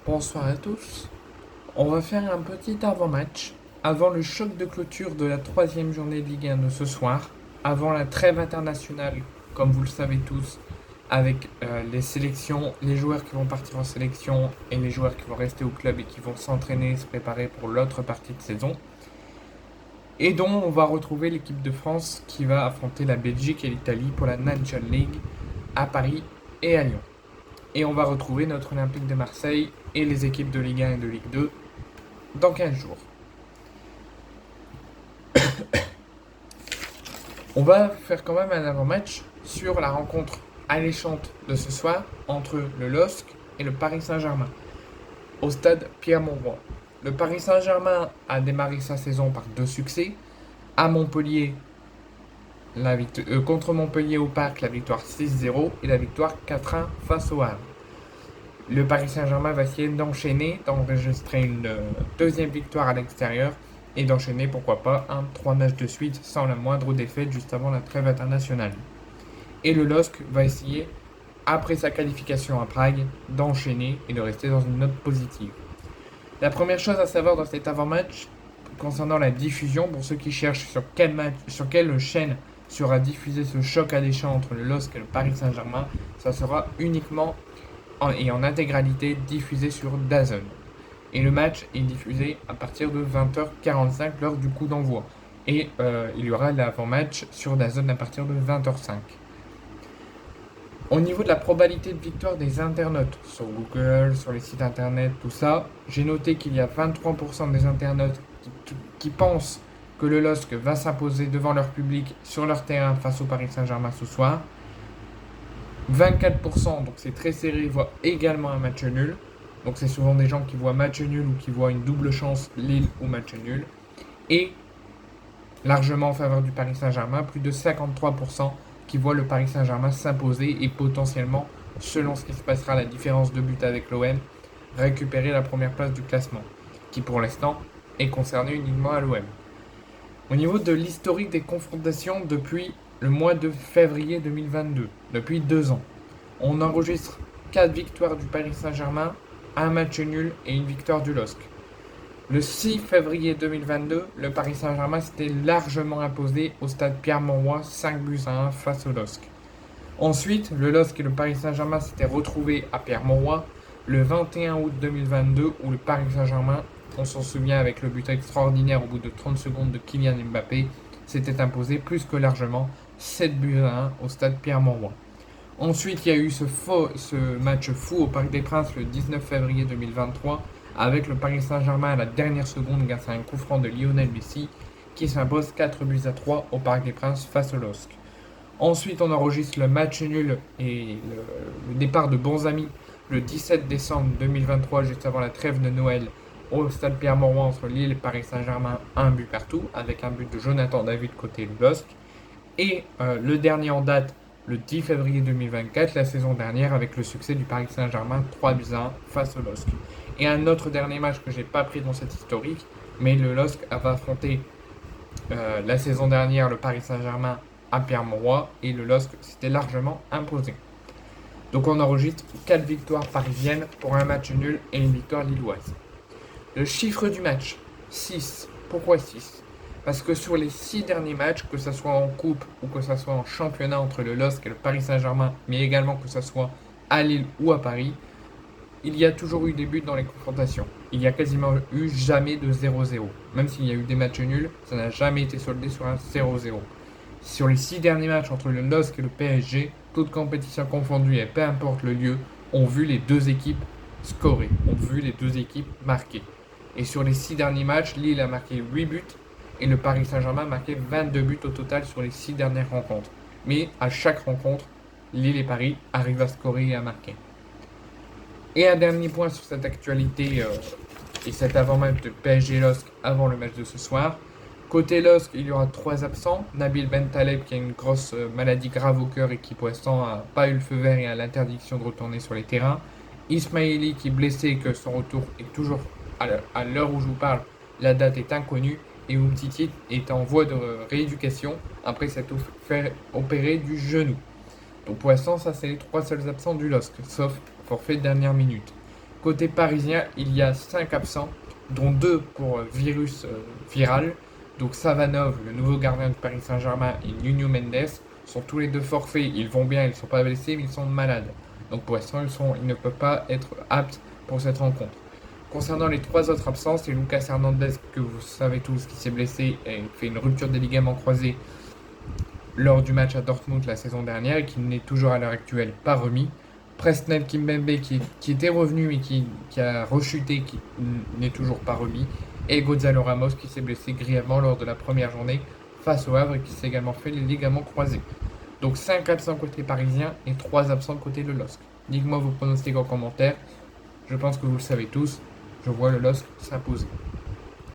Bonsoir à tous. On va faire un petit avant-match avant le choc de clôture de la troisième journée de Ligue 1 de ce soir, avant la trêve internationale, comme vous le savez tous, avec les sélections, les joueurs qui vont partir en sélection et les joueurs qui vont rester au club et qui vont s'entraîner et se préparer pour l'autre partie de saison. Et dont on va retrouver l'équipe de France qui va affronter la Belgique et l'Italie pour la National League à Paris et à Lyon. Et on va retrouver notre Olympique de Marseille et les équipes de Ligue 1 et de Ligue 2 dans 15 jours. On va faire quand même un avant-match sur la rencontre alléchante de ce soir entre le LOSC et le Paris Saint-Germain au stade Pierre-Mauroy. Le Paris Saint-Germain a démarré sa saison par 2 succès. À Montpellier, contre Montpellier au Parc, la victoire 6-0 et la victoire 4-1 face au Havre. Le Paris Saint-Germain va essayer d'enregistrer une deuxième victoire à l'extérieur et d'enchaîner, pourquoi pas, 3 matchs de suite sans la moindre défaite juste avant la trêve internationale. Et le LOSC va essayer, après sa qualification à Prague, d'enchaîner et de rester dans une note positive. La première chose à savoir dans cet avant-match, concernant la diffusion, pour ceux qui cherchent sur quelle chaîne sera diffusé ce choc alléchant entre le LOSC et le Paris Saint-Germain, ça sera uniquement et en intégralité diffusé sur DAZN. Et le match est diffusé à partir de 20h45 lors du coup d'envoi. Et il y aura l'avant-match sur DAZN à partir de 20h05. Au niveau de la probabilité de victoire des internautes, sur Google, sur les sites internet, tout ça, j'ai noté qu'il y a 23% des internautes qui pensent que le LOSC va s'imposer devant leur public sur leur terrain face au Paris Saint-Germain ce soir. 24%, donc c'est très serré, voient également un match nul. Donc c'est souvent des gens qui voient match nul ou qui voient une double chance Lille ou match nul. Et largement en faveur du Paris Saint-Germain, plus de 53% qui voient le Paris Saint-Germain s'imposer et potentiellement, selon ce qui se passera, la différence de but avec l'OM, récupérer la première place du classement, qui pour l'instant est concerné uniquement à l'OM. Au niveau de l'historique des confrontations depuis le mois de février 2022, depuis 2 ans, on enregistre 4 victoires du Paris Saint-Germain, un match nul et une victoire du LOSC. Le 6 février 2022, le Paris Saint-Germain s'était largement imposé au stade Pierre-Mauroy 5-1 face au LOSC. Ensuite, le LOSC et le Paris Saint-Germain s'étaient retrouvés à Pierre-Mauroy le 21 août 2022 où le Paris Saint-Germain, on s'en souvient avec le but extraordinaire au bout de 30 secondes de Kylian Mbappé, s'était imposé plus que largement 7-1 au stade Pierre-Mauroy. Ensuite, il y a eu ce match fou au Parc des Princes le 19 février 2023 avec le Paris Saint-Germain à la dernière seconde grâce à un coup franc de Lionel Messi qui s'impose 4-3 au Parc des Princes face au LOSC. Ensuite, on enregistre le match nul et le départ de bons amis le 17 décembre 2023 juste avant la trêve de Noël au stade Pierre-Mauroy entre Lille et Paris Saint-Germain, un but partout avec un but de Jonathan David côté LOSC. Et le dernier en date, le 10 février 2024, la saison dernière, avec le succès du Paris Saint-Germain 3-1 face au LOSC. Et un autre dernier match que j'ai pas pris dans cette historique, mais le LOSC avait affronté la saison dernière le Paris Saint-Germain à Pierre-Mauroy et le LOSC s'était largement imposé. Donc on enregistre 4 victoires parisiennes pour un match nul et une victoire lilloise. Le chiffre du match, 6. Pourquoi 6 ? Parce que sur les 6 derniers matchs, que ce soit en coupe ou que ce soit en championnat entre le LOSC et le Paris Saint-Germain, mais également que ce soit à Lille ou à Paris, il y a toujours eu des buts dans les confrontations. Il n'y a quasiment eu jamais de 0-0. Même s'il y a eu des matchs nuls, ça n'a jamais été soldé sur un 0-0. Sur les 6 derniers matchs entre le LOSC et le PSG, toutes compétitions confondues et peu importe le lieu, ont vu les deux équipes scorer, ont vu les deux équipes marquer. Et sur les 6 derniers matchs, Lille a marqué 8 buts et le Paris Saint-Germain a marqué 22 buts au total sur les 6 dernières rencontres. Mais à chaque rencontre, Lille et Paris arrivent à scorer et à marquer. Et un dernier point sur cette actualité et cet avant-match de PSG-LOSC avant le match de ce soir. Côté LOSC, il y aura 3 absents. Nabil Bentaleb qui a une grosse maladie grave au cœur et qui pour l'instant n'a pas eu le feu vert et a l'interdiction de retourner sur les terrains. Ismaili qui est blessé et que son retour est toujours, à l'heure où je vous parle, la date est inconnue. Et Umtiti est en voie de rééducation après s'être fait opérer du genou. Donc pour l'instant, ça c'est les 3 seuls absents du LOSC, sauf forfait de dernière minute. Côté parisien, il y a 5 absents, dont 2 pour virus viral. Donc Savanov, le nouveau gardien du Paris Saint-Germain, et Nuno Mendes sont tous les deux forfaits. Ils vont bien, ils ne sont pas blessés, mais ils sont malades. Donc pour l'instant, ils ne peuvent pas être aptes pour cette rencontre. Concernant les 3 autres absents, c'est Lucas Hernandez, que vous savez tous, qui s'est blessé et fait une rupture des ligaments croisés lors du match à Dortmund la saison dernière et qui n'est toujours à l'heure actuelle pas remis. Presnel Kimpembe qui était revenu mais qui a rechuté, qui n'est toujours pas remis. Et Gonzalo Ramos qui s'est blessé grièvement lors de la première journée face au Havre et qui s'est également fait les ligaments croisés. Donc 5 absents côté parisien et 3 absents côté le LOSC. Dites-moi vos pronostics en commentaire. Je pense que vous le savez tous. Je vois le LOSC s'imposer.